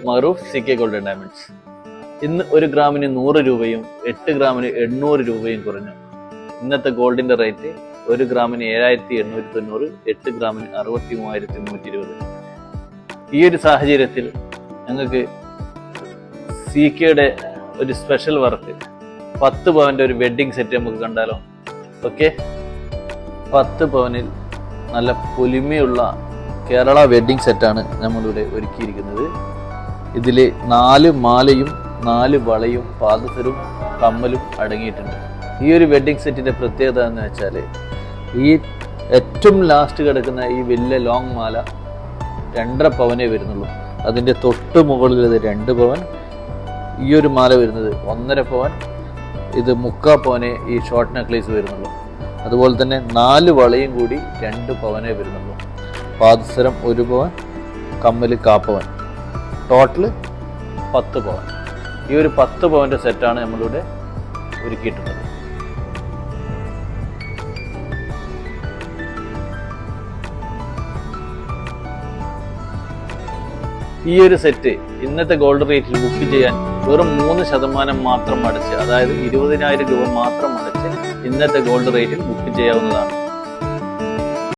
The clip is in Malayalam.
Maroof CK golden diamonds. ഇന്ന് 1 ഗ്രാമിന് 100 രൂപയും 8 ഗ്രാമിന് 800 രൂപയും കുറഞ്ഞു. ഇന്നത്തെ ഗോൾഡിന്റെ റേറ്റ് 1 ഗ്രാമിന് 7890, 8 ഗ്രാമിന് 63,120. ഈ ഒരു സാഹചര്യത്തിൽ ഞങ്ങൾക്ക് CKയുടെ ഒരു സ്പെഷ്യൽ വർക്ക് 10 പവന്റെ ഒരു വെഡ്ഡിങ് സെറ്റ് നമുക്ക് കണ്ടാലോ? ഓക്കെ, 10 പവനിൽ നല്ല പൊലിമയുള്ള കേരള വെഡ്ഡിങ് സെറ്റാണ് നമ്മളിവിടെ ഒരുക്കിയിരിക്കുന്നത്. ഇതിൽ 4 മാലയും 4 വളയും പാദസരവും കമ്മലും അടങ്ങിയിട്ടുണ്ട്. ഈ ഒരു വെഡ്ഡിങ് സെറ്റിൻ്റെ പ്രത്യേകത എന്ന് വെച്ചാൽ ഈ ഏറ്റവും ലാസ്റ്റ് കിടക്കുന്ന ഈ വലിയ ലോങ് മാല 2.5 പവനേ വരുന്നുള്ളൂ. അതിൻ്റെ തൊട്ട് മുകളിൽ ഇത് 2 പവൻ, ഈ ഒരു മാല വരുന്നത് 1.5 പവൻ, ഇത് 3/4 പവനേ ഈ ഷോർട്ട് നെക്ലേസ് വരുന്നുള്ളൂ. അതുപോലെ തന്നെ 4 വളയും കൂടി 2 പവനേ വരുന്നുള്ളൂ. പാദസരം 1 പവൻ, കമ്മൽ 1/4 പവൻ, ടോട്ടൽ 10 പവൻ. ഈ ഒരു 10 പവൻ്റെ സെറ്റാണ് നമ്മളിവിടെ ഒരുക്കിയിട്ടുള്ളത്. ഈ ഒരു സെറ്റ് ഇന്നത്തെ ഗോൾഡ് റേറ്റിൽ ബുക്ക് ചെയ്യാൻ വെറും 3% മാത്രം അടച്ച്, അതായത് 20,000 രൂപ മാത്രം അടച്ച് ഇന്നത്തെ ഗോൾഡ് റേറ്റിൽ ബുക്ക് ചെയ്യാവുന്നതാണ്.